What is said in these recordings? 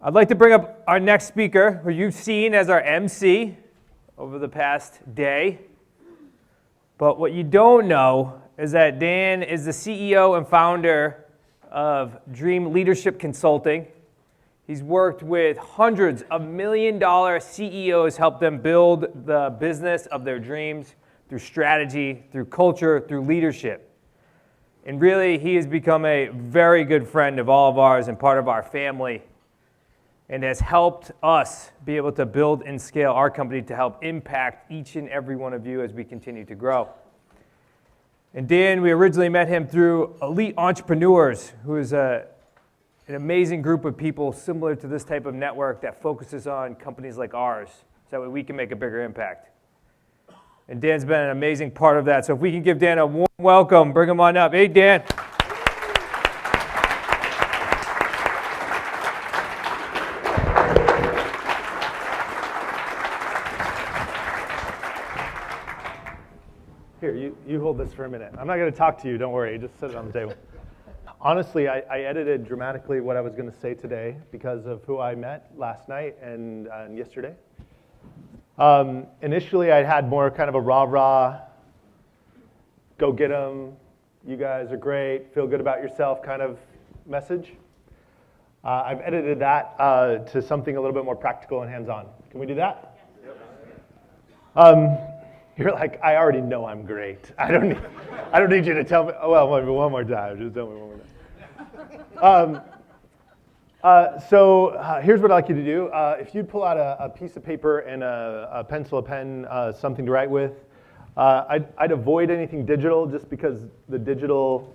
I'd like to bring up our next speaker, who you've seen as our MC over the past day. But what you don't know is that Dan is the CEO and founder of Dream Leadership Consulting. He's worked with hundreds of million-dollar CEOs, helped them build the business of their dreams through strategy, through culture, through leadership. And really, he has become a very good friend of all of ours and part of our family, and has helped us be able to build and scale our company to help impact each and every one of you as we continue to grow. And Dan, we originally met him through Elite Entrepreneurs, who is an amazing group of people similar to this type of network that focuses on companies like ours, so that way we can make a bigger impact. And Dan's been an amazing part of that. So if we can give Dan a warm welcome, bring him on up. Hey, Dan. Here, you hold this for a minute. I'm not going to talk to you, don't worry, just set it on the table. Honestly, I edited dramatically what I was going to say today because of who I met last night and yesterday. Initially, I had more kind of a rah-rah, go get them, you guys are great, feel good about yourself kind of message. I've edited that to something a little bit more practical and hands-on. Can we do that? Yep. You're like, I already know I'm great. I don't need you to tell me. Oh, well, maybe one more time. Just tell me one more time. So here's what I'd like you to do. If you'd pull out a piece of paper and a pencil, a pen, something to write with. I'd avoid anything digital just because the digital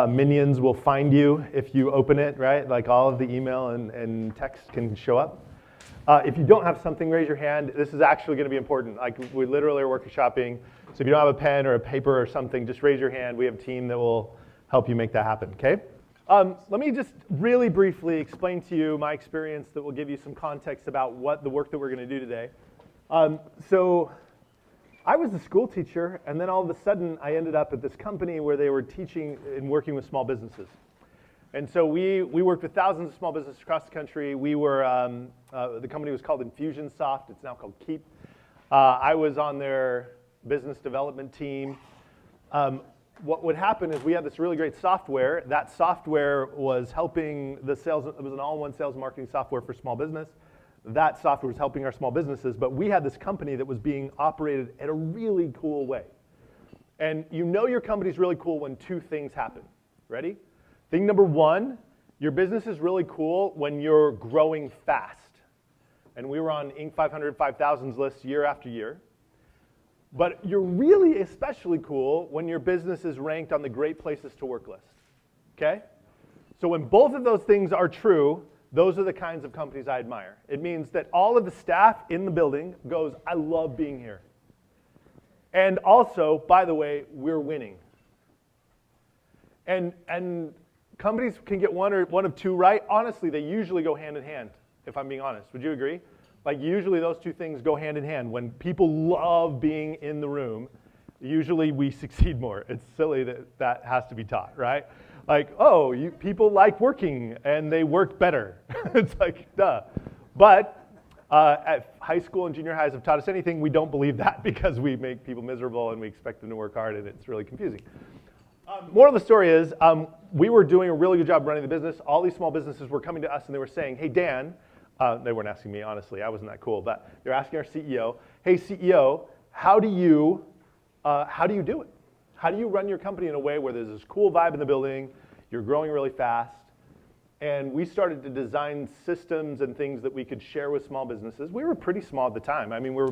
minions will find you if you open it, right? Like all of the email and text can show up. If you don't have something, raise your hand. This is actually going to be important. Like we literally are workshopping. So if you don't have a pen or a paper or something, just raise your hand. We have a team that will help you make that happen, okay? Let me just really briefly explain to you my experience that will give you some context about what the work that we're going to do today. So I was a school teacher, and then all of a sudden I ended up at this company where they were teaching and working with small businesses. And so we worked with thousands of small businesses across the country. We were, the company was called Infusionsoft. It's now called Keep. I was on their business development team. What would happen is we had this really great software. That software was helping the sales. It was an all-in-one sales and marketing software for small business. That software was helping our small businesses, but we had this company that was being operated in a really cool way. And you know your company's really cool when two things happen. Ready? Thing number one, your business is really cool when you're growing fast. And we were on Inc. 500, 5000s lists year after year. But you're really especially cool when your business is ranked on the great places to work list. Okay? So when both of those things are true, those are the kinds of companies I admire. It means that all of the staff in the building goes, I love being here. And also, by the way, we're winning. And companies can get one of two right. Honestly, they usually go hand in hand, if I'm being honest. Would you agree? Like usually those two things go hand in hand. When people love being in the room, usually we succeed more. It's silly that has to be taught, right? Like, oh, people like working and they work better. It's like, duh. But at high school and junior highs have taught us anything, we don't believe that because we make people miserable and we expect them to work hard and it's really confusing. Moral of the story is, we were doing a really good job running the business. All these small businesses were coming to us and they were saying, hey, Dan, they weren't asking me, honestly, I wasn't that cool, but they're asking our CEO, hey, CEO, how do you do it? How do you run your company in a way where there's this cool vibe in the building, you're growing really fast? And we started to design systems and things that we could share with small businesses. We were pretty small at the time. I mean, we were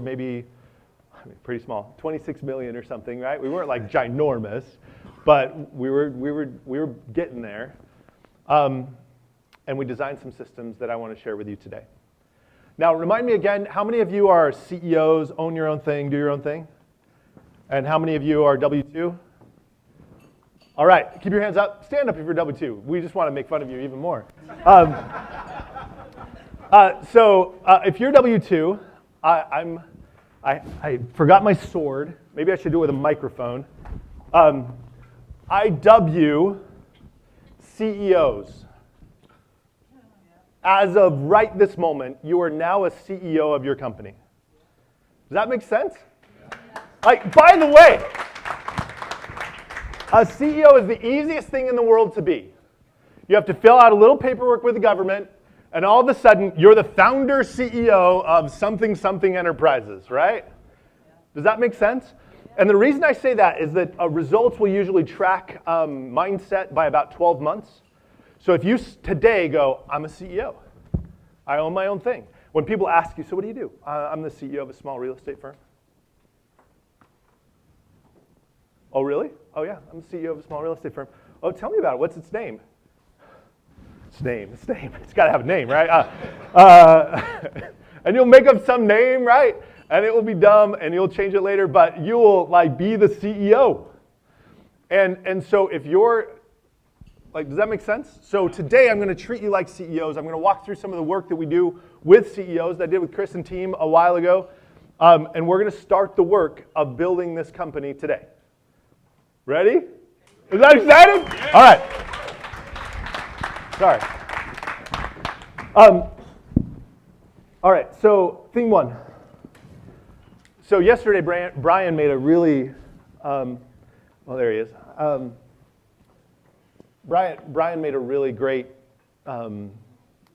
pretty small, 26 million or something, right? We weren't like ginormous, but we were getting there. And we designed some systems that I want to share with you today. Now, remind me again, how many of you are CEOs, own your own thing, do your own thing? And how many of you are W-2? All right, keep your hands up. Stand up if you're W-2. We just want to make fun of you even more. So if you're W-2, I forgot my sword. Maybe I should do it with a microphone. I W CEOs. as of right this moment, you are now a CEO of your company. Does that make sense? Like, by the way, a CEO is the easiest thing in the world to be. You have to fill out a little paperwork with the government, and all of a sudden, you're the founder CEO of something enterprises, right? Does that make sense? And the reason I say that is that results will usually track mindset by about 12 months. So if you today go, I'm a CEO, I own my own thing. When people ask you, so what do you do? I'm the CEO of a small real estate firm. Oh, really? Oh, yeah, I'm the CEO of a small real estate firm. Oh, tell me about it. What's its name? Its name. It's got to have a name, right? And you'll make up some name, right? And it will be dumb, and you'll change it later, but you will be the CEO. And so if you're, does that make sense? So today I'm going to treat you like CEOs. I'm going to walk through some of the work that we do with CEOs that I did with Chris and team a while ago. And we're going to start the work of building this company today. Ready? Is that exciting? Yeah. All right. Sorry. All right, so thing one. So yesterday, Brian made a really, well, there he is. Brian made a really great,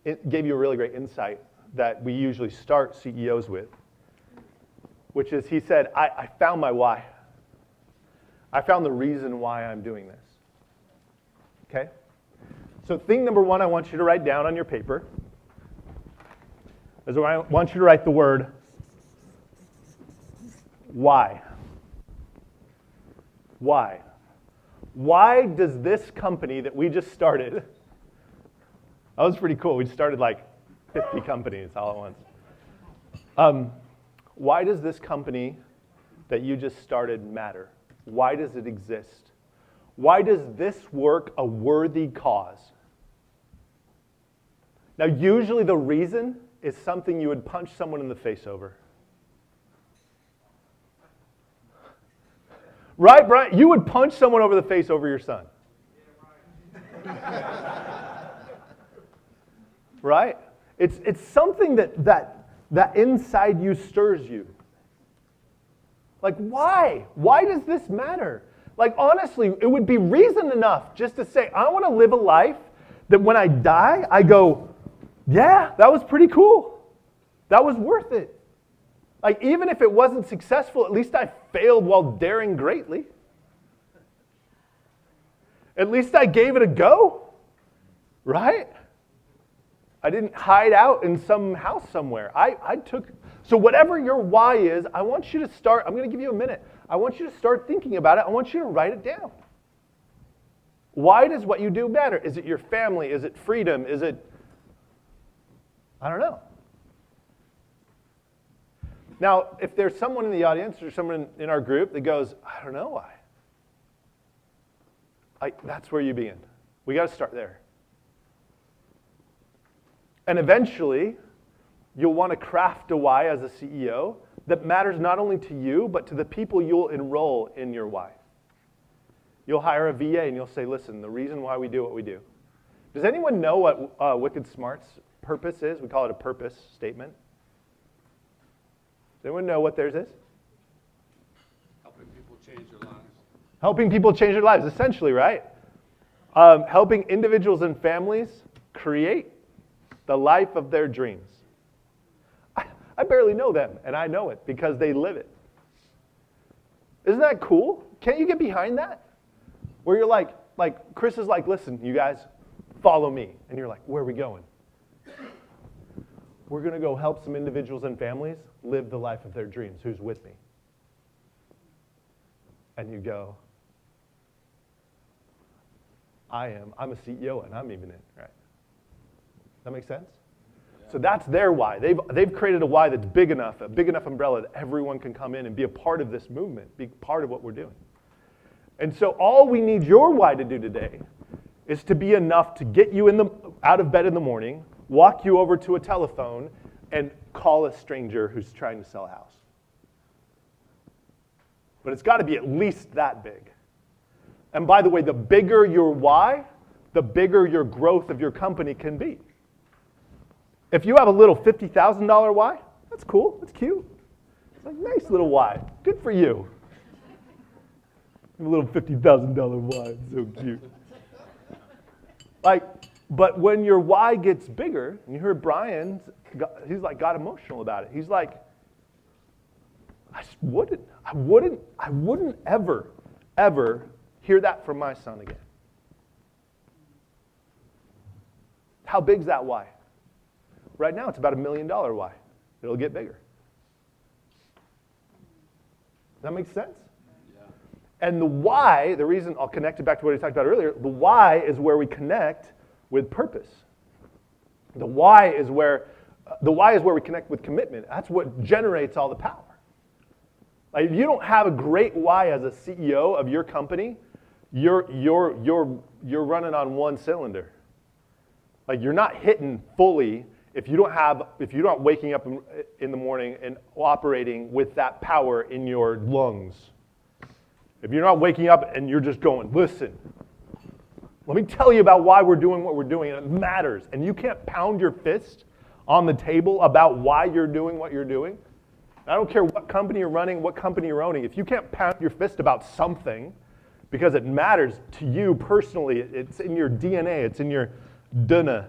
it gave you a really great insight that we usually start CEOs with, which is he said, I found my why. I found the reason why I'm doing this. Okay? So thing number one I want you to write down on your paper is I want you to write the word why. Why? Why does this company that we just started, that was pretty cool. We started 50 companies all at once. Why does this company that you just started matter? Why does it exist? Why does this work a worthy cause? Now, usually the reason is something you would punch someone in the face over. Right, Brian? You would punch someone over the face over your son. Right? It's something that inside you stirs you. Why? Why does this matter? Honestly, it would be reason enough just to say, I want to live a life that when I die, I go, yeah, that was pretty cool. That was worth it. Even if it wasn't successful, at least I failed while daring greatly. At least I gave it a go, right? I didn't hide out in some house somewhere. So whatever your why is, I want you to start, I'm going to give you a minute. I want you to start thinking about it. I want you to write it down. Why does what you do matter? Is it your family? Is it freedom? Is it, I don't know. Now, if there's someone in the audience or someone in our group that goes, I don't know why. That's where you begin. We got to start there. And eventually, you'll want to craft a why as a CEO that matters not only to you, but to the people you'll enroll in your why. You'll hire a VA and you'll say, listen, the reason why we do what we do. Does anyone know what Wicked Smart's purpose is? We call it a purpose statement. Does anyone know what theirs is? Helping people change their lives. Helping people change their lives, essentially, right? Helping individuals and families create the life of their dreams. I barely know them, and I know it because they live it. Isn't that cool? Can't you get behind that? Where you're like Chris is like, listen, you guys, follow me. And you're like, where are we going? We're going to go help some individuals and families live the life of their dreams. Who's with me? And you go, I'm a CEO, and I'm even in, right? That make sense? So that's their why. They've created a why that's big enough, a big enough umbrella that everyone can come in and be a part of this movement, be part of what we're doing. And so all we need your why to do today is to be enough to get you out of bed in the morning, walk you over to a telephone, and call a stranger who's trying to sell a house. But it's got to be at least that big. And by the way, the bigger your why, the bigger your growth of your company can be. If you have a little $50,000 why, that's cool, that's cute. It's like, nice little why, good for you. A little $50,000 why, it's so cute. But when your why gets bigger, and you heard Brian, he's like got emotional about it. He's like, I wouldn't ever hear that from my son again. How big's that why? Right now, it's about $1 million why. It'll get bigger. Does that make sense? Yeah. And the why, the reason, I'll connect it back to what I talked about earlier, the why is where we connect with purpose. The why is where we connect with commitment. That's what generates all the power. Like, if you don't have a great why as a CEO of your company, you're running on one cylinder. Like, you're not hitting fully if you're not waking up in the morning and operating with that power in your lungs. If you're not waking up and you're just going, listen, let me tell you about why we're doing what we're doing, and it matters. And you can't pound your fist on the table about why you're doing what you're doing. I don't care what company you're running, what company you're owning. If you can't pound your fist about something because it matters to you personally, it's in your DNA, it's in your DNA.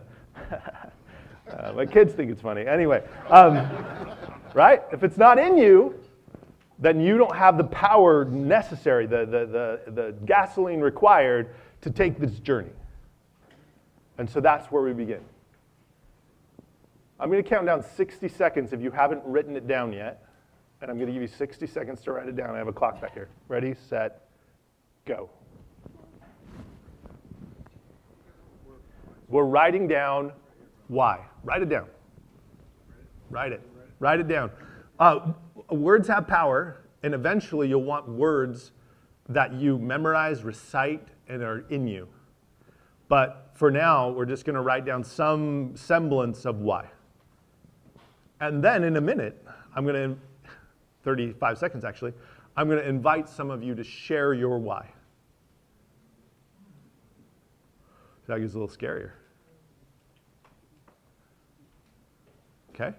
My kids think it's funny. Anyway, right? If it's not in you, then you don't have the power necessary, the gasoline required to take this journey. And so that's where we begin. I'm going to count down 60 seconds if you haven't written it down yet. And I'm going to give you 60 seconds to write it down. I have a clock back here. Ready, set, go. We're writing down why. Write it down. Write it. Write it down. Words have power, and eventually you'll want words that you memorize, recite, and are in you. But for now, we're just going to write down some semblance of why. And then in a minute, 35 seconds actually, I'm going to invite some of you to share your why. That gets a little scarier. Okay?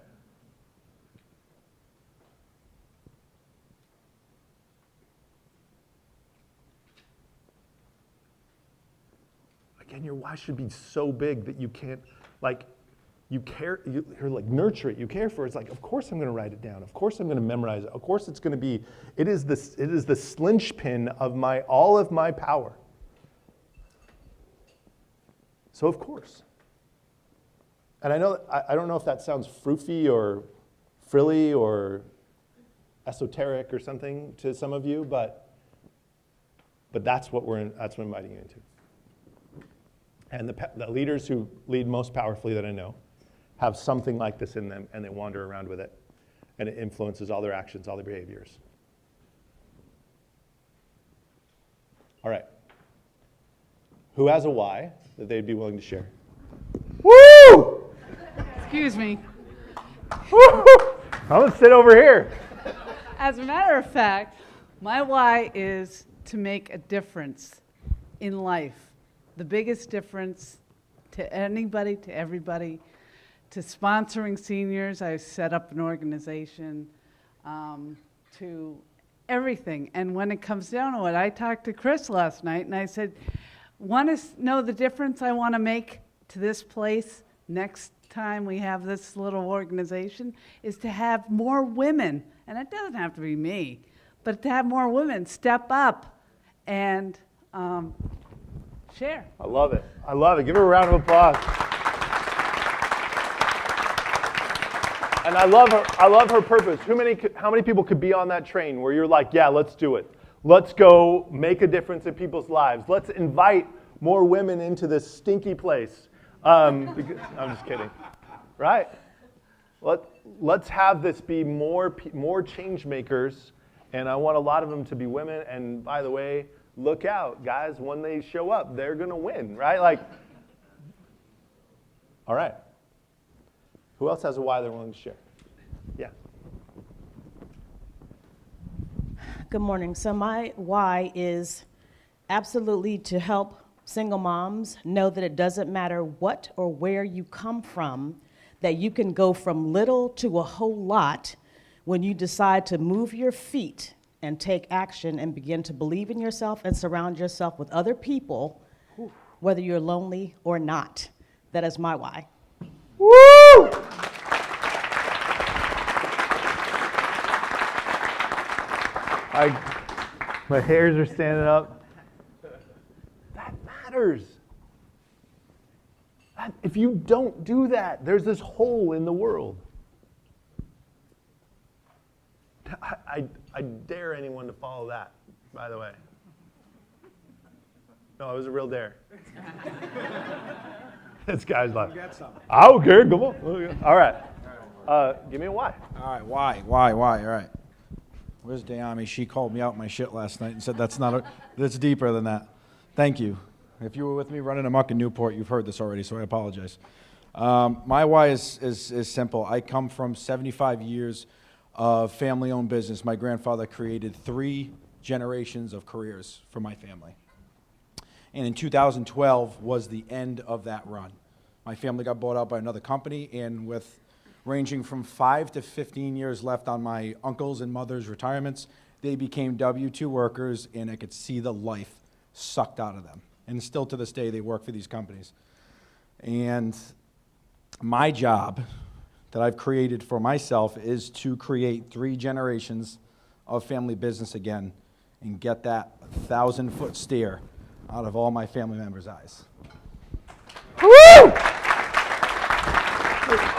Again, your why should be so big that you can't, you're like, nurture it, you care for it. It's like, of course I'm going to write it down. Of course I'm going to memorize it. Of course it's going to be, it is the linchpin of all of my power. So of course. And I don't know if that sounds froofy or frilly or esoteric or something to some of you, but that's what I'm inviting you into. And the leaders who lead most powerfully that I know have something like this in them, and they wander around with it, and it influences all their actions, all their behaviors. All right. Who has a why that they'd be willing to share? Woo! Excuse me. Woo! I'm going to sit over here. As a matter of fact, my why is to make a difference in life. The biggest difference to anybody, to everybody, to sponsoring seniors. I set up an organization, to everything. And when it comes down to it, I talked to Chris last night and I said, want to know the difference I want to make to this place next time we have this little organization is to have more women, and it doesn't have to be me, but to have more women step up and share. I love it. I love it. Give her a round of applause. And I love her purpose. How many people could be on that train where you're like, yeah, let's do it. Let's go make a difference in people's lives. Let's invite more women into this stinky place. I'm just kidding. Right? Let's have this be more change makers, and I want a lot of them to be women. And by the way, look out, guys, when they show up, they're going to win, right? All right. Who else has a why they're willing to share? Yeah. Good morning. So my why is absolutely to help single moms know that it doesn't matter what or where you come from, that you can go from little to a whole lot when you decide to move your feet and take action and begin to believe in yourself and surround yourself with other people, whether you're lonely or not. That is my why. Woo! My hairs are standing up. That matters. If you don't do that, there's this hole in the world. I dare anyone to follow that, by the way. No, it was a real dare. This guy's like, I don't care, come on. All right. Give me a why. All right, why? All right. Where's Dayami? She called me out my shit last night and said that's deeper than that. Thank you. If you were with me running amok in Newport, you've heard this already, so I apologize. My why is simple. I come from 75 years of family-owned business. My grandfather created 3 generations of careers for my family. And in 2012 was the end of that run. My family got bought out by another company, and with ranging from 5 to 15 years left on my uncles' and mother's retirements, they became W-2 workers, and I could see the life sucked out of them. And still to this day, they work for these companies. And my job that I've created for myself is to create 3 generations of family business again and get that 1,000-foot stare out of all my family members' eyes. Woo!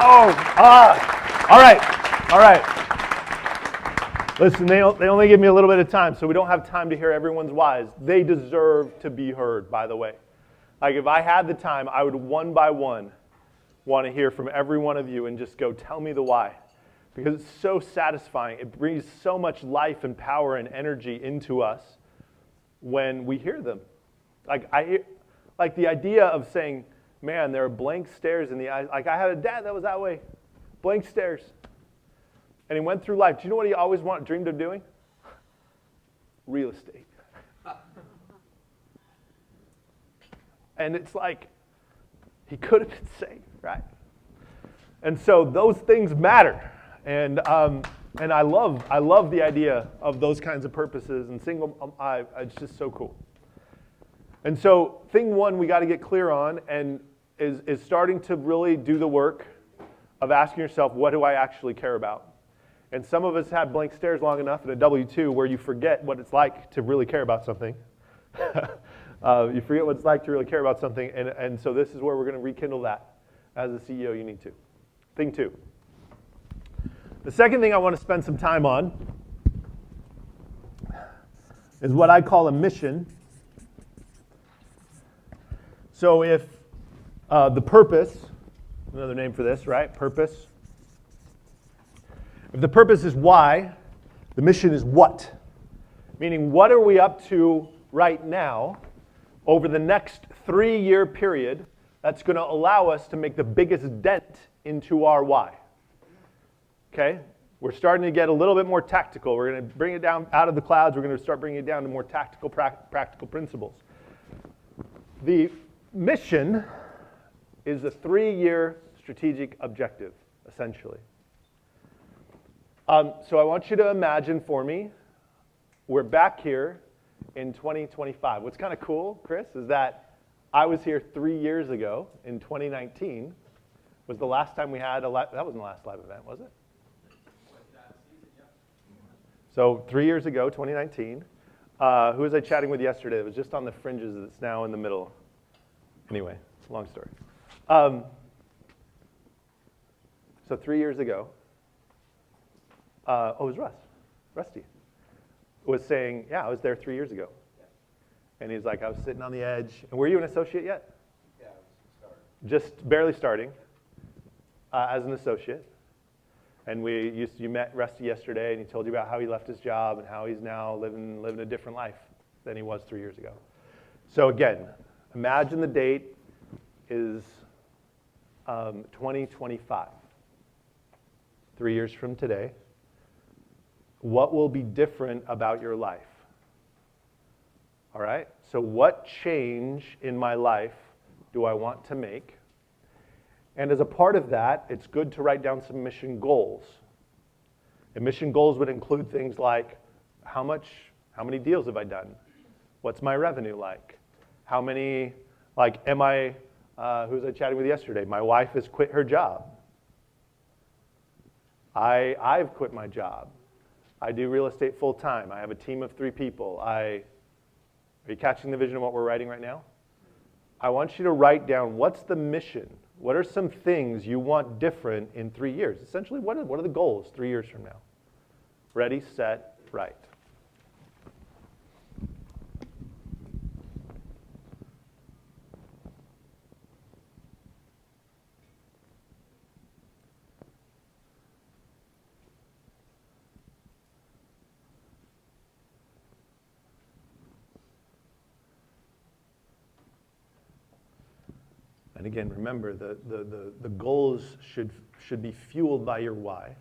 All right. Listen, they only give me a little bit of time, so we don't have time to hear everyone's whys. They deserve to be heard, by the way. Like, if I had the time, I would one by one want to hear from every one of you and just go, tell me the why. Because it's so satisfying. It brings so much life and power and energy into us when we hear them. Like the idea of saying, man, there are blank stares in the eyes. Like, I had a dad that was that way. Blank stares. And he went through life. Do you know what he always dreamed of doing? Real estate. And it's like, he could have been saved, right? And so those things matter. And I love the idea of those kinds of purposes, and it's just so cool. And so thing one we got to get clear on and is starting to really do the work of asking yourself, what do I actually care about? And some of us have blank stares long enough in a W-2 where you forget what it's like to really care about something. You forget what it's like to really care about something, and so this is where we're going to rekindle that. As a CEO, you need to. Thing two. The second thing I want to spend some time on is what I call a mission. So if the purpose, another name for this, right? Purpose. If the purpose is why, the mission is what. Meaning, what are we up to right now over the next 3-year period that's going to allow us to make the biggest dent into our why? Okay? We're starting to get a little bit more tactical. We're going to bring it down out of the clouds. We're going to start bringing it down to more tactical, practical principles. The mission is a 3-year strategic objective, essentially. So I want you to imagine for me, we're back here in 2025. What's kind of cool, Chris, is that I was here 3 years ago in 2019. Was the last time we had that wasn't the last live event, was it? So 3 years ago, 2019. Who was I chatting with yesterday? It was just on the fringes. It's now in the middle. Anyway, it's a long story. So 3 years ago, it was Rusty, was saying, yeah, I was there 3 years ago. And he's like, I was sitting on the edge. And were you an associate yet? Yeah, I was starting. Just barely starting as an associate. And you met Rusty yesterday, and he told you about how he left his job and how he's now living a different life than he was 3 years ago. So again, imagine the date is 2025. 3 years from today. What will be different about your life? All right? So what change in my life do I want to make? And as a part of that, it's good to write down some mission goals. And mission goals would include things like, how many deals have I done? What's my revenue like? How many, like, who was I chatting with yesterday? My wife has quit her job. I've quit my job. I do real estate full time. I have a team of 3 people. Are you catching the vision of what we're writing right now? I want you to write down, what's the mission? What are some things you want different in 3 years? Essentially, what are the goals 3 years from now? Ready, set, write. And again, remember, the goals should be fueled by your why,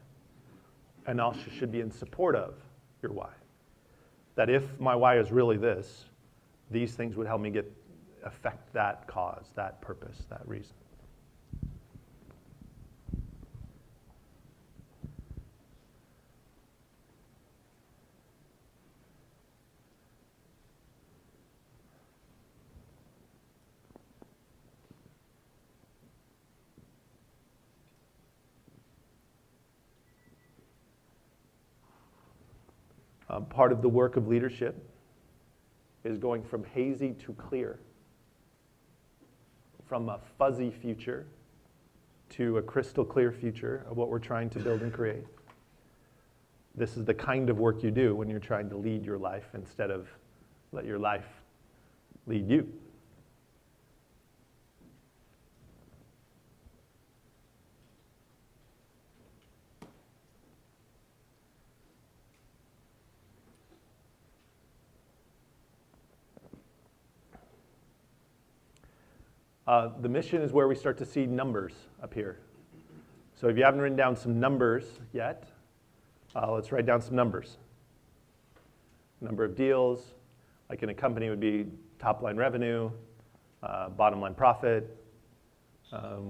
and also should be in support of your why. That if my why is really this, these things would help me affect that cause, that purpose, that reason. Part of the work of leadership is going from hazy to clear, from a fuzzy future to a crystal clear future of what we're trying to build and create. This is the kind of work you do when you're trying to lead your life instead of let your life lead you. The mission is where we start to see numbers appear. So if you haven't written down some numbers yet, let's write down some numbers. Number of deals, like in a company would be top line revenue, bottom line profit.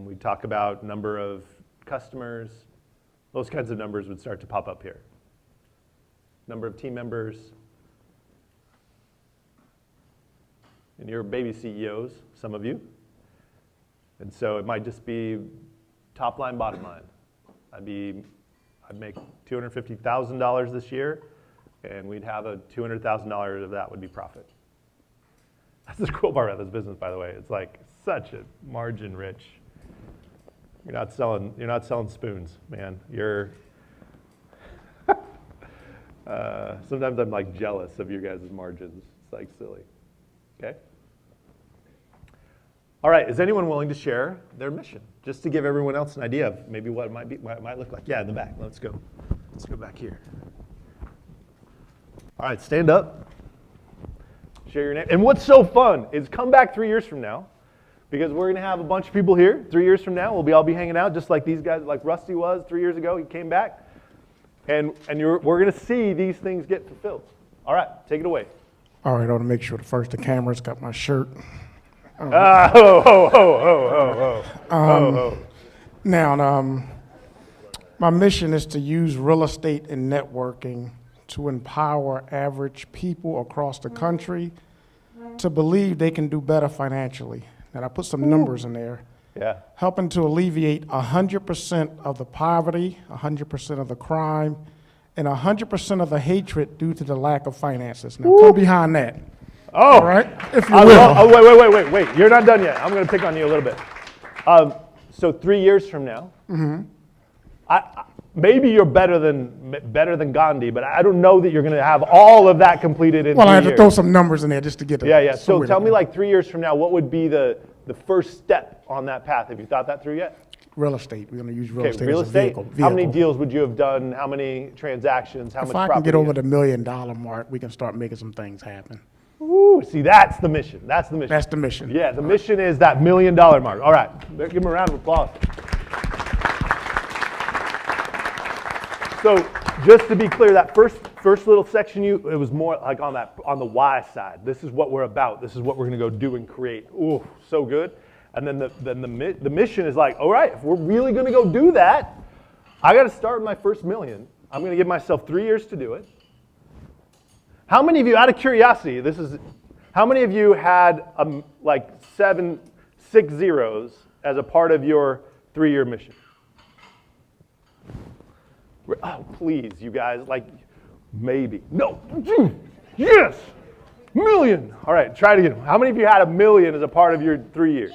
We talk about number of customers. Those kinds of numbers would start to pop up here. Number of team members. And you're baby CEOs, some of you. And so it might just be top line, bottom line. I'd make $250,000 this year, and we'd have a $200,000 of that would be profit. That's the cool part about this business, by the way. It's like such a margin rich. You're not selling spoons, man. Sometimes I'm like jealous of your guys' margins. It's like silly. Okay? All right, is anyone willing to share their mission? Just to give everyone else an idea of maybe what it might look like. Yeah, in the back. Let's go. Let's go back here. All right, stand up. Share your name. And what's so fun is come back 3 years from now, because we're going to have a bunch of people here 3 years from now. We'll all be hanging out just like these guys, like Rusty was 3 years ago. He came back. And we're going to see these things get fulfilled. All right, take it away. All right, I want to make sure the camera's got my shirt. Now, my mission is to use real estate and networking to empower average people across the country to believe they can do better financially. And I put some numbers in there. Yeah. Helping to alleviate 100% of the poverty, 100% of the crime, and 100% of the hatred due to the lack of finances. Now, come behind that. Oh, all right, if you will. Wait. You're not done yet. I'm going to pick on you a little bit. So 3 years from now, maybe you're better than Gandhi, but I don't know that you're going to have all of that completed in 3 years. Well, I had to throw some numbers in there just to get the... Yeah. So tell me, like 3 years from now, what would be the first step on that path? Have you thought that through yet? Real estate. We're going to use real estate real as a estate. vehicle. How many deals would you have done? How many transactions? How much property? If I can get over the $1 million mark, we can start making some things happen. Ooh, see, that's the mission. That's the mission. That's the mission. Yeah, the mission is that $1 million mark. All right, give him a round of applause. So, just to be clear, that first little section, it was more like on the why side. This is what we're about. This is what we're going to go do and create. Ooh, so good. And then the mission is like, all right, if we're really going to go do that, I got to start with my first million. I'm going to give myself 3 years to do it. How many of you, out of curiosity, how many of you had like 6 zeros as a part of your 3-year mission? Oh, please, you guys, like, maybe. No. Yes. Million. All right, try it again. How many of you had 1 million as a part of your 3 years?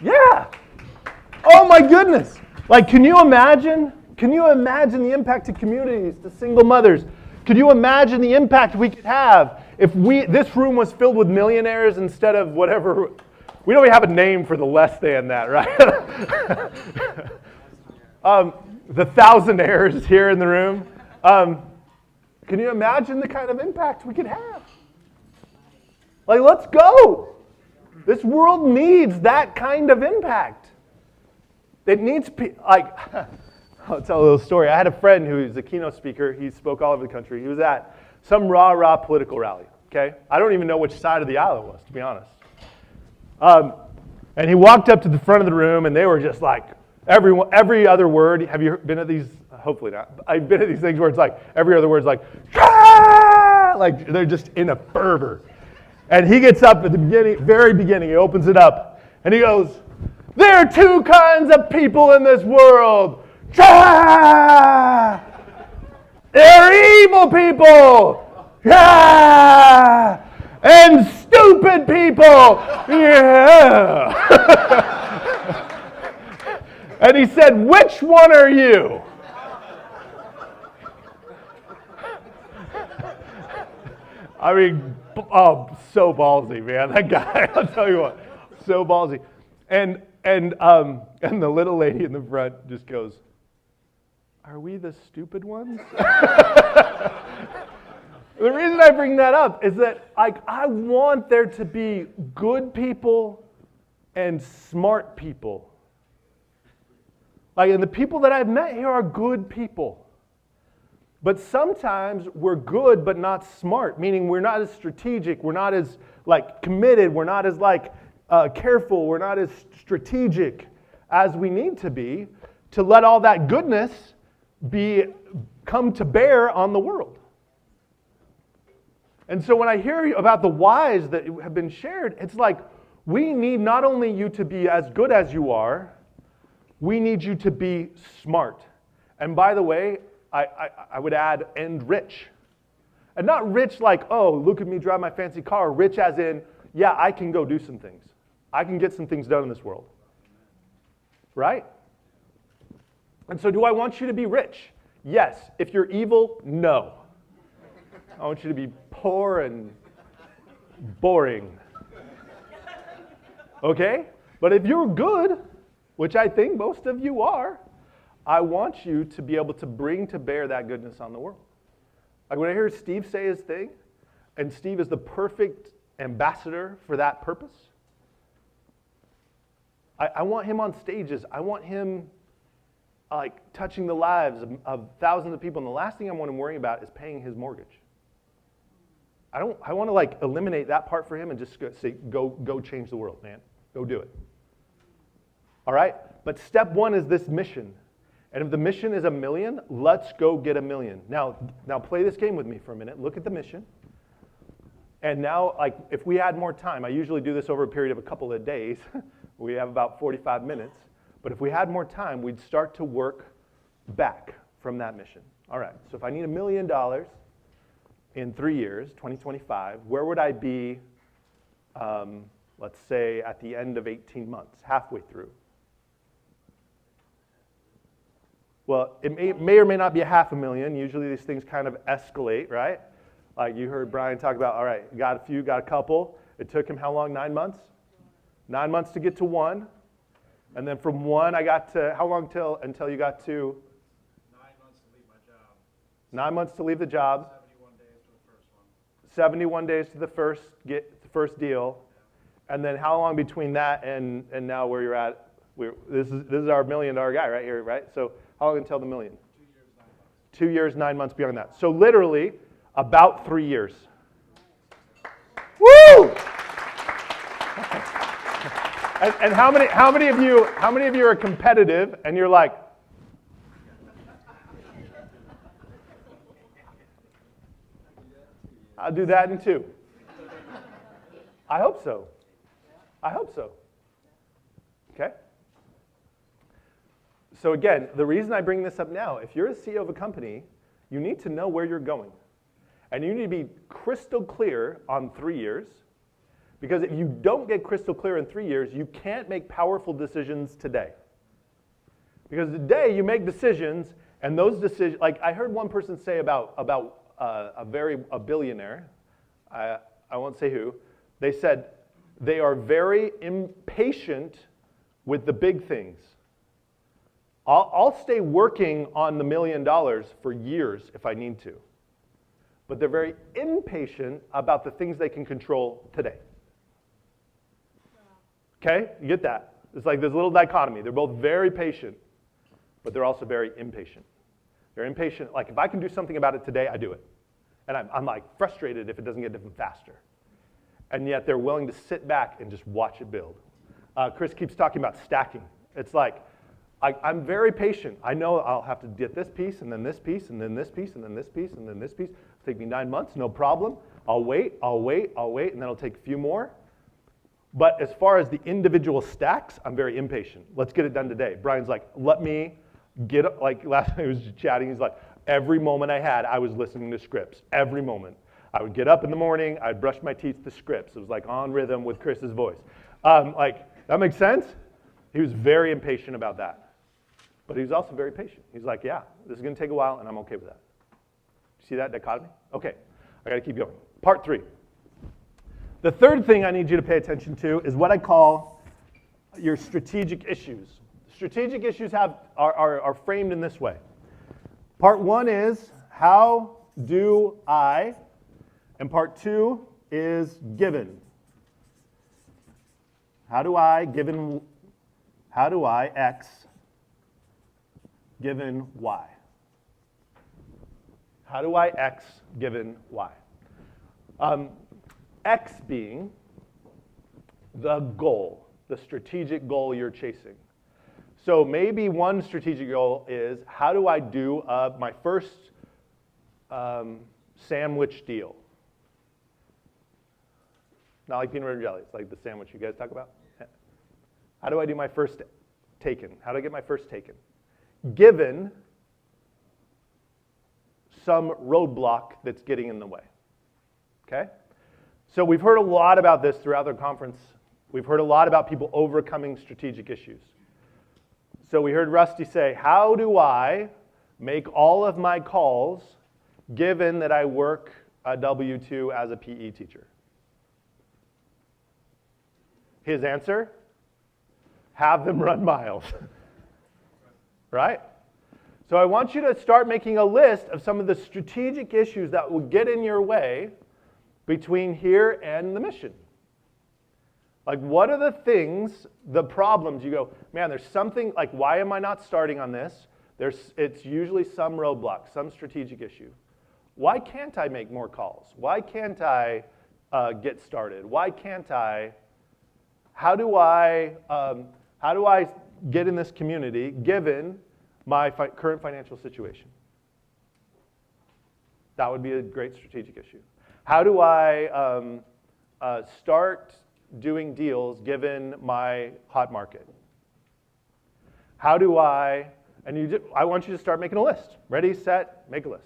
Yeah. Oh my goodness. Like, can you imagine the impact to communities, to single mothers? Could you imagine the impact we could have if this room was filled with millionaires instead of whatever? We don't even have a name for the less than that, right? The thousandaires here in the room. Can you imagine the kind of impact we could have? Like, let's go. This world needs that kind of impact. It needs, I'll tell a little story. I had a friend who's a keynote speaker. He spoke all over the country. He was at some rah-rah political rally, okay? I don't even know which side of the aisle it was, to be honest. And he walked up to the front of the room, and they were just like, every other word. Have you been at these? Hopefully not. I've been at these things where it's like, every other word's like, ah! Like they're just in a fervor. And he gets up at the beginning, very beginning, he opens it up, and he goes, there are 2 kinds of people in this world. Ah! There are evil people. Ah! And stupid people. Yeah. And he said, which one are you? I mean, so ballsy, man. That guy, I'll tell you what, so ballsy. And the little lady in the front just goes, are we the stupid ones? The reason I bring that up is that I want there to be good people and smart people. And the people that I've met here are good people. But sometimes we're good but not smart, meaning we're not as strategic, we're not as committed, we're not as careful, we're not as strategic as we need to be to let all that goodness come to bear on the world. And so when I hear about the whys that have been shared, it's like we need not only you to be as good as you are, we need you to be smart. And by the way, I would add, and rich. And not rich like, oh, look at me drive my fancy car. Rich as in, yeah, I can go do some things. I can get some things done in this world. Right? And so do I want you to be rich? Yes. If you're evil, no. I want you to be poor and boring. Okay? But if you're good, which I think most of you are, I want you to be able to bring to bear that goodness on the world. Like when I hear Steve say his thing, and Steve is the perfect ambassador for that purpose, I want him on stages. I want him touching the lives of thousands of people. And the last thing I want him worrying about is paying his mortgage. I want to eliminate that part for him and just say, go change the world, man. Go do it. All right? But step 1 is this mission. And if the mission is 1 million, let's go get 1 million. Now play this game with me for a minute. Look at the mission. And now, if we had more time, I usually do this over a period of a couple of days. We have about 45 minutes. But if we had more time, we'd start to work back from that mission. All right, so if I need $1 million in 3 years, 2025, where would I be, let's say, at the end of 18 months, halfway through? Well, it may or may not be $500,000. Usually these things kind of escalate, right? Like you heard Brian talk about, all right, got a couple. It took him how long, 9 months? 9 months to get to 1. And then from 1, I got to, how long until you got to? 9 months to leave my job. 9 months to leave the job. 71 days to the first one. 71 days to the first deal. And then how long between that and now where you're at? This is our $1 million guy right here, right? So how long until the million? 2 years, 9 months beyond that. So literally about 3 years. Woo! And how many of you are competitive and you're like, I'll do that in 2. I hope so. I hope so. Okay? So again, the reason I bring this up now, if you're a CEO of a company, you need to know where you're going. And you need to be crystal clear on 3 years. Because if you don't get crystal clear in 3 years, you can't make powerful decisions today. Because today you make decisions, and those decisions, like I heard one person say about a billionaire, I won't say who, they said they are very impatient with the big things. I'll stay working on the $1 million for years if I need to. But they're very impatient about the things they can control today. Okay, you get that? It's like this little dichotomy. They're both very patient, but they're also very impatient. They're impatient, like if I can do something about it today, I do it. And I'm like frustrated if it doesn't get done faster. And yet they're willing to sit back and just watch it build. Chris keeps talking about stacking. It's like, I'm very patient. I know I'll have to get this piece, and then this piece, and then this piece, and then this piece, and then this piece. It'll take me 9 months, no problem. I'll wait, and then it'll take a few more. But as far as the individual stacks, I'm very impatient. Let's get it done today. Brian's like, let me get, like last time he was chatting, he's like, every moment I had, I was listening to scripts, every moment. I would get up in the morning, I'd brush my teeth to scripts. It was like on rhythm with Chris's voice. That makes sense? He was very impatient about that. But he was also very patient. He's like, yeah, this is going to take a while, and I'm okay with that. See that dichotomy? Okay, I got to keep going. Part 3. The third thing I need you to pay attention to is what I call your strategic issues. Strategic issues are framed in this way. Part 1 is, how do I, and part 2 is given. How do I X given Y? How do I X given Y? X being the goal, the strategic goal you're chasing. So maybe one strategic goal is, how do I do my first sandwich deal? Not like peanut butter and jelly, it's like the sandwich you guys talk about. How do I do my first taken? How do I get my first taken? Given some roadblock that's getting in the way, okay? So we've heard a lot about this throughout the conference. We've heard a lot about people overcoming strategic issues. So we heard Rusty say, how do I make all of my calls given that I work a W-2 as a PE teacher? His answer, have them run miles. Right? So I want you to start making a list of some of the strategic issues that will get in your way between here and the mission. Like, what are the things, the problems you go, man, there's something, like, why am I not starting on this? It's usually some roadblock, some strategic issue. Why can't I make more calls? Why can't I get started? Why can't I? How do I get in this community given my current financial situation? That would be a great strategic issue. How do I start doing deals given my hot market? How do I, I want you to start making a list. Ready, set, make a list.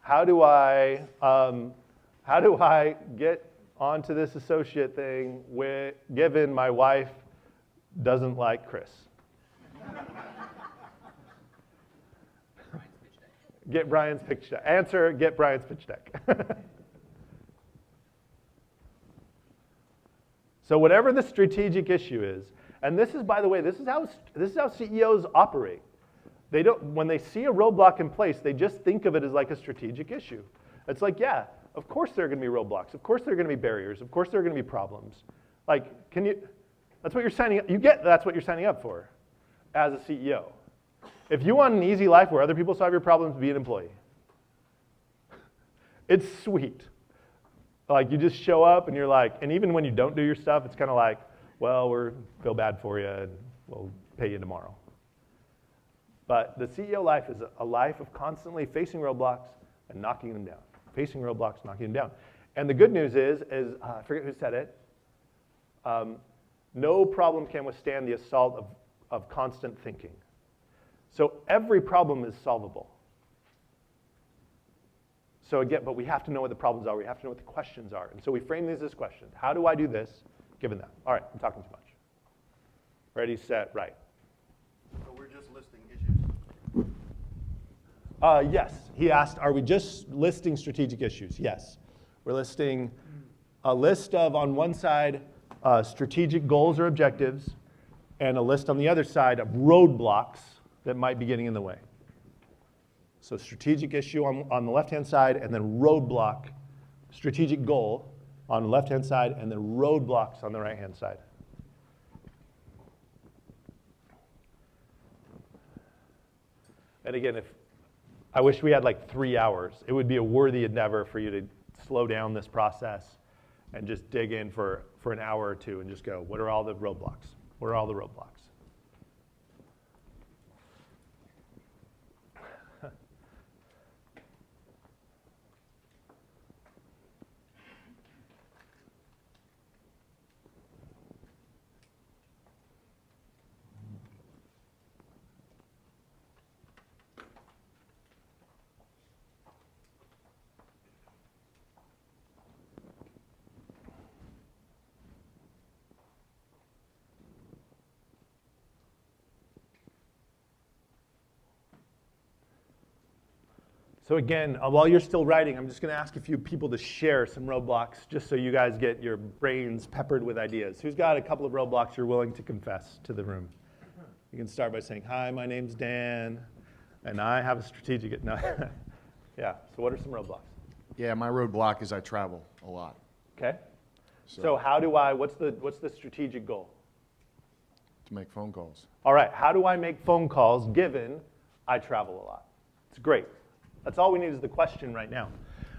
How do I get onto this associate thing given my wife doesn't like Chris? Get Brian's pitch deck. Answer, get Brian's pitch deck. So whatever the strategic issue is, and this is, by the way, this is how CEOs operate. They don't, when they see a roadblock in place, they just think of it as like a strategic issue. It's like, yeah, of course there are going to be roadblocks. Of course there are going to be barriers. Of course there are going to be problems. Like, that's what you're signing up, that's what you're signing up for as a CEO. If you want an easy life where other people solve your problems, be an employee. It's sweet. Like you just show up and you're like, and even when you don't do your stuff, it's kind of like, well, we feel bad for you and we'll pay you tomorrow. But the CEO life is a life of constantly facing roadblocks and knocking them down. Facing roadblocks, knocking them down. And the good news is I forget who said it, no problem can withstand the assault of constant thinking. So every problem is solvable. So again, but we have to know what the problems are. We have to know what the questions are. And so we frame these as questions. How do I do this, given that? All right, I'm talking too much. Ready, set, right. So we're just listing issues? Yes. He asked, are we just listing strategic issues? Yes. We're listing a list of, on one side, strategic goals or objectives, and a list on the other side of roadblocks that might be getting in the way. So strategic issue on the left-hand side, and then roadblock, strategic goal on the left-hand side, and then roadblocks on the right-hand side. And again, I wish we had like 3 hours. It would be a worthy endeavor for you to slow down this process and just dig in for an hour or two and just go, what are all the roadblocks? What are all the roadblocks? So again, while you're still writing, I'm just going to ask a few people to share some roadblocks just so you guys get your brains peppered with ideas. Who's got a couple of roadblocks you're willing to confess to the room? You can start by saying, hi, my name's Dan, and I have a strategic... No. Yeah, so what are some roadblocks? Yeah, my roadblock is I travel a lot. Okay. So how do I, what's the strategic goal? To make phone calls. All right, how do I make phone calls given I travel a lot? It's great. That's all we need is the question right now.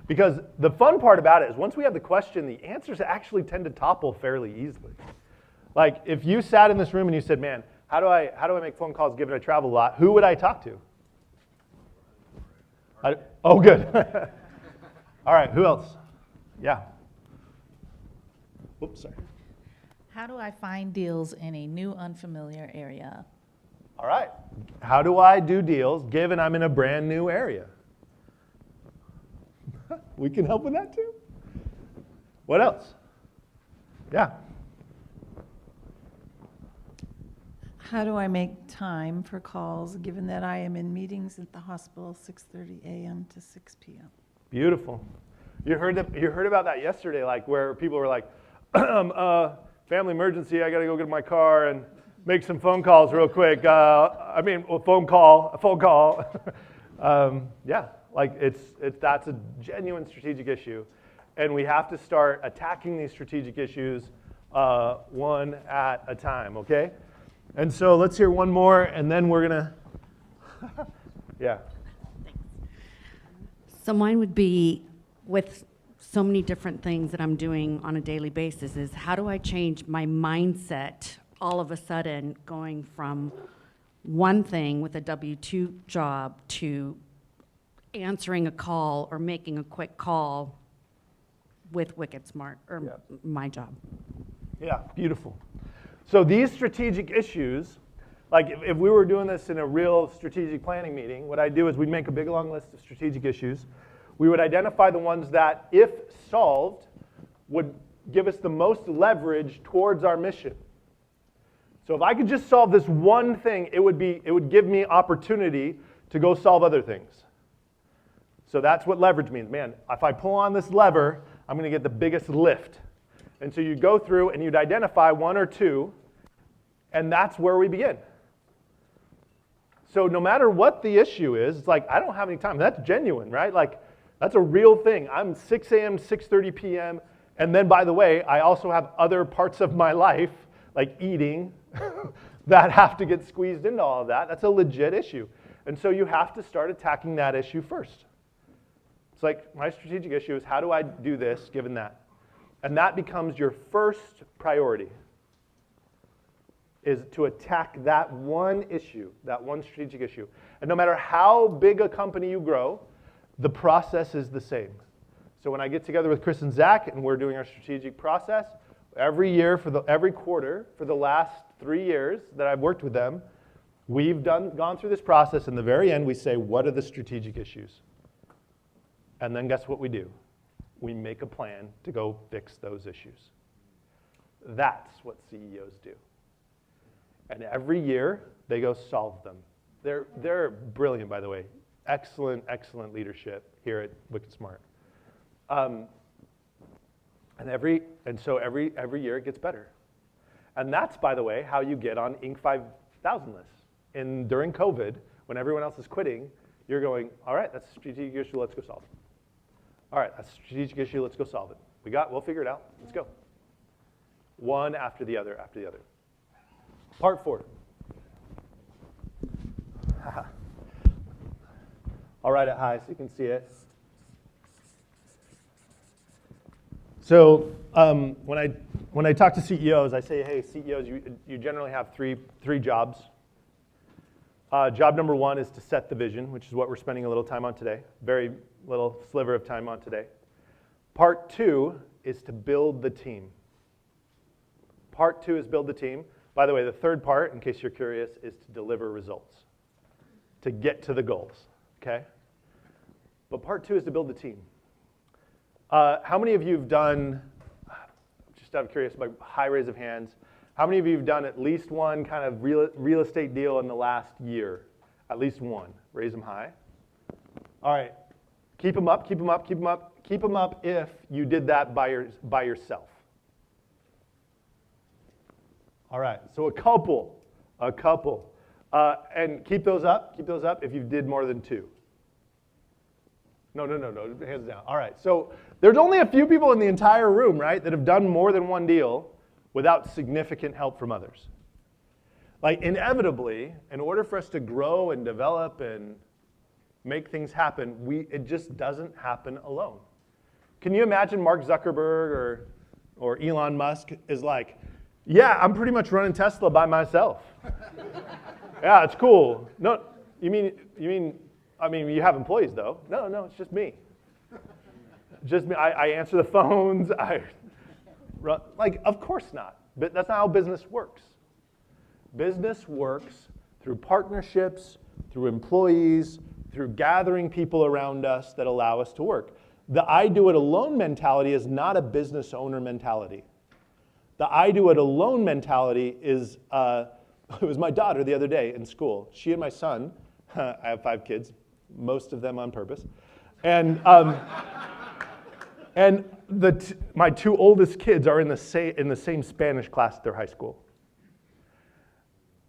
Because the fun part about it is once we have the question, the answers actually tend to topple fairly easily. Like if you sat in this room and you said, man, how do I make phone calls given I travel a lot? Who would I talk to? Oh, good. All right, who else? Yeah. Oops, sorry. How do I find deals in a new, unfamiliar area? All right. How do I do deals given I'm in a brand new area? We can help with that too. What else? Yeah. How do I make time for calls, given that I am in meetings at the hospital 6:30 a.m. to 6 p.m.? Beautiful. You heard about that yesterday, like where people were like, family emergency, I got to go get my car and make some phone calls real quick. Phone call. Yeah, like that's a genuine strategic issue. And we have to start attacking these strategic issues one at a time, okay? And so let's hear one more, and then we're gonna, yeah. So mine would be, with so many different things that I'm doing on a daily basis, is how do I change my mindset all of a sudden going from one thing with a W-2 job to answering a call or making a quick call with Wicked Smart, or my job. Yeah, beautiful. So these strategic issues, like if we were doing this in a real strategic planning meeting, what I'd do is we'd make a big long list of strategic issues. We would identify the ones that, if solved, would give us the most leverage towards our mission. So if I could just solve this one thing, it would give me opportunity to go solve other things. So that's what leverage means. Man, if I pull on this lever, I'm going to get the biggest lift. And so you go through and you'd identify one or two, and that's where we begin. So no matter what the issue is, it's like, I don't have any time. That's genuine, right? Like, that's a real thing. I'm 6 a.m., 6:30 p.m., and then, by the way, I also have other parts of my life, like eating, that have to get squeezed into all of that. That's a legit issue. And so you have to start attacking that issue first. It's like, my strategic issue is, how do I do this given that? And that becomes your first priority, is to attack that one issue, that one strategic issue. And no matter how big a company you grow, the process is the same. So when I get together with Chris and Zach and we're doing our strategic process, every year, every quarter, for the last 3 years that I've worked with them, we've gone through this process. In the very end, we say, what are the strategic issues? And then guess what we do? We make a plan to go fix those issues. That's what CEOs do. And every year, they go solve them. They're brilliant, by the way. Excellent, excellent leadership here at Wicked Smart. And so every year it gets better. And that's, by the way, how you get on Inc. 5000 lists. During COVID, when everyone else is quitting, you're going, all right, that's a strategic issue, let's go solve it. All right, that's a strategic issue, let's go solve it. We'll figure it out, let's go. One after the other, after the other. Part 4. I'll write it high so you can see it. So when I talk to CEOs, I say, hey, CEOs, you generally have three jobs. Job number 1 is to set the vision, which is what we're spending a little time on today. Very little sliver of time on today. Part 2 is to build the team. Part 2 is build the team. By the way, the third part, in case you're curious, is to deliver results, to get to the goals, okay? But part 2 is to build the team. How many of you have done, just out of curious, by high raise of hands, how many of you have done at least one kind of real estate deal in the last year? At least one. Raise them high. All right. Keep them up, keep them up, keep them up. Keep them up if you did that by yourself. All right. So a couple. And keep those up if you did more than 2. No, hands down. All right, so there's only a few people in the entire room, right, that have done more than one deal without significant help from others. Like, inevitably, in order for us to grow and develop and make things happen, it just doesn't happen alone. Can you imagine Mark Zuckerberg or Elon Musk is like, yeah, I'm pretty much running Tesla by myself. Yeah, it's cool. No, you mean you have employees though? No, it's just me. Just me. I answer the phones. Of course not. But that's not how business works. Business works through partnerships, through employees, through gathering people around us that allow us to work. The I do it alone mentality is not a business owner mentality. The I do it alone mentality is, it was my daughter the other day in school. She and my son, I have 5 kids, most of them on purpose. And my 2 oldest kids are in the same Spanish class at their high school.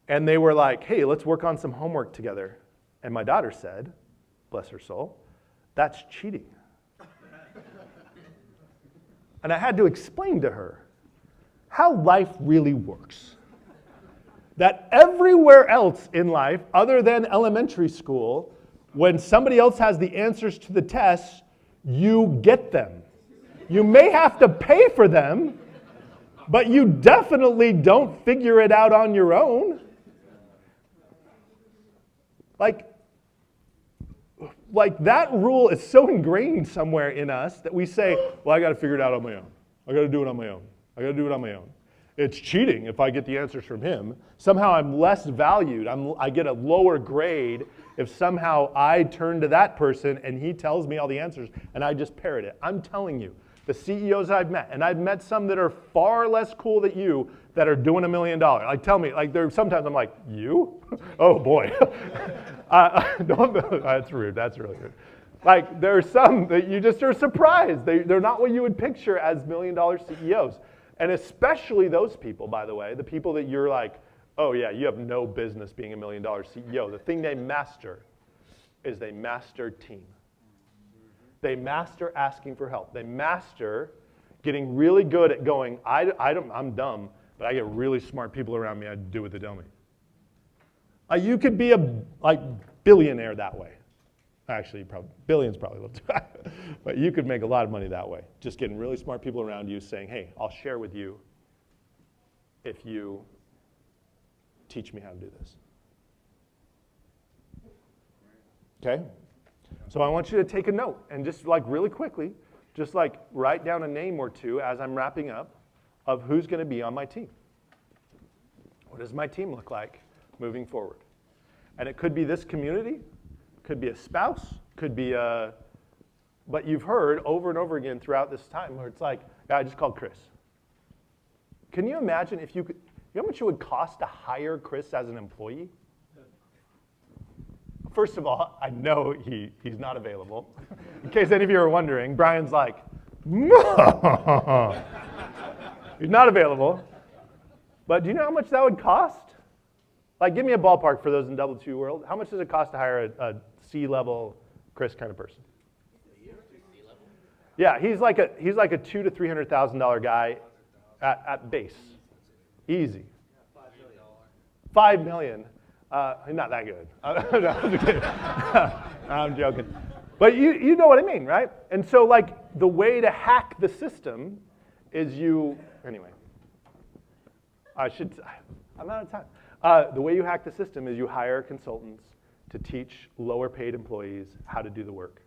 And they were like, hey, let's work on some homework together. And my daughter said, bless her soul, that's cheating. And I had to explain to her how life really works. That everywhere else in life, other than elementary school, when somebody else has the answers to the tests, you get them. You may have to pay for them, but you definitely don't figure it out on your own. Like that rule is so ingrained somewhere in us that we say, well, I got to figure it out on my own. I got to do it on my own. It's cheating if I get the answers from him. Somehow I'm less valued. I get a lower grade if somehow I turn to that person and he tells me all the answers and I just parrot it. I'm telling you, the CEOs I've met, and I've met some that are far less cool than you that are doing $1 million. Tell me, sometimes I'm like, you? Oh boy. That's rude, that's really rude. There are some that you just are surprised. They're not what you would picture as $1 million CEOs. And especially those people, by the way, the people that you're like, oh yeah, you have no business being $1 million CEO. The thing they master is they master team. They master asking for help. They master getting really good at going, I'm dumb, but I get really smart people around me. I do what they tell me. You could be a billionaire that way. Actually, probably billions, probably a little too high. But you could make a lot of money that way. Just getting really smart people around you saying, hey, I'll share with you if you teach me how to do this. Okay? So I want you to take a note and just like really quickly, just like write down a name or two as I'm wrapping up of who's going to be on my team. What does my team look like moving forward? And it could be this community, could be a spouse, could be a, but you've heard over and over again throughout this time where it's like, yeah, I just called Chris. Can you imagine if you could, you know how much it would cost to hire Chris as an employee? First of all, I know he's not available. In case any of you are wondering, Brian's like, no. He's not available. But do you know how much that would cost? Like, give me a ballpark for those in double two world. How much does it cost to hire a C-level Chris kind of person? Yeah, he's like a $200,000 to $300,000 guy at base, easy. $5 million. Not that good. No, I'm just kidding. I'm joking. But you know what I mean, right? And so like the way to hack the system is anyway. I'm out of time. The way you hack the system is you hire consultants to teach lower paid employees how to do the work.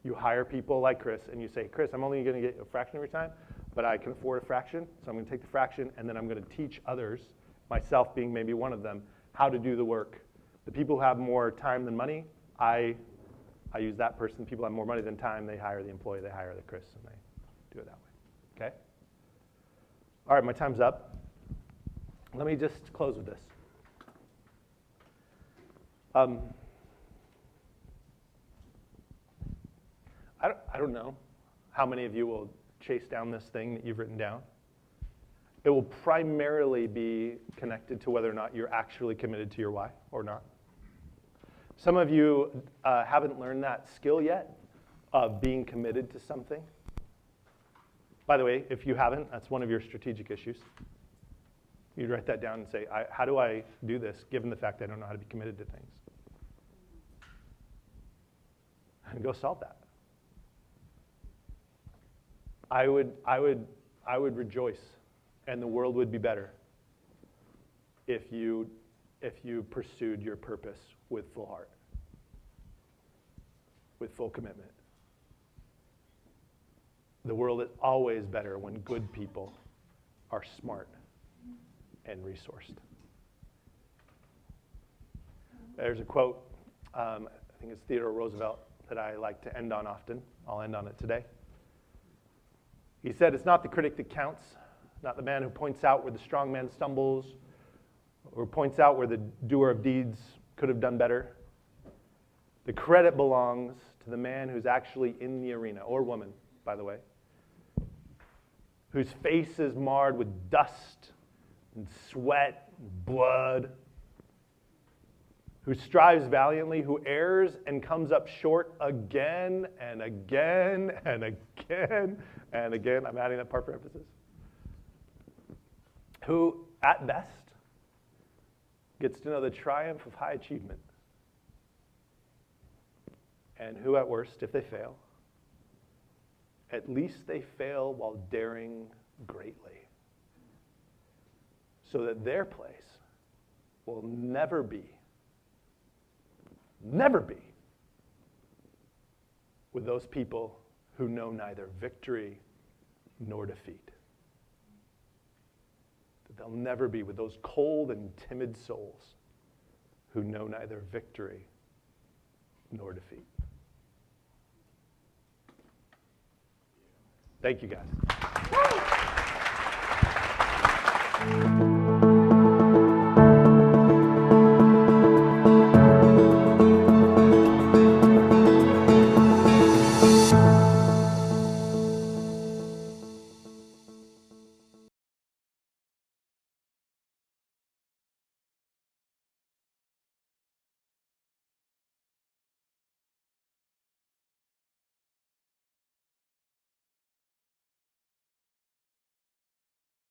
You hire people like Chris and you say, Chris, I'm only going to get a fraction of your time, but I can afford a fraction, so I'm going to take the fraction and then I'm going to teach others, myself being maybe one of them, how to do the work. The people who have more time than money, I use that person. People who have more money than time, they hire the employee, they hire the Chris, and they do it that way, okay? All right, my time's up. Let me just close with this. I don't know how many of you will chase down this thing that you've written down. It will primarily be connected to whether or not you're actually committed to your why or not. Some of you haven't learned that skill yet of being committed to something. By the way, if you haven't, that's one of your strategic issues. You'd write that down and say, how do I do this given the fact I don't know how to be committed to things? And go solve that. I would rejoice, and the world would be better if you pursued your purpose with full heart, with full commitment. The world is always better when good people are smart and resourced. There's a quote, I think it's Theodore Roosevelt, that I like to end on often. I'll end on it today. He said, it's not the critic that counts, not the man who points out where the strong man stumbles or points out where the doer of deeds could have done better. The credit belongs to the man who's actually in the arena, or woman, by the way, whose face is marred with dust and sweat and blood, who strives valiantly, who errs and comes up short again and again and again and again. I'm adding that part for emphasis. Who, at best, gets to know the triumph of high achievement. And who, at worst, if they fail, at least they fail while daring greatly, so that their place will never be with those people who know neither victory nor defeat. That they'll never be with those cold and timid souls who know neither victory nor defeat. Thank you, guys.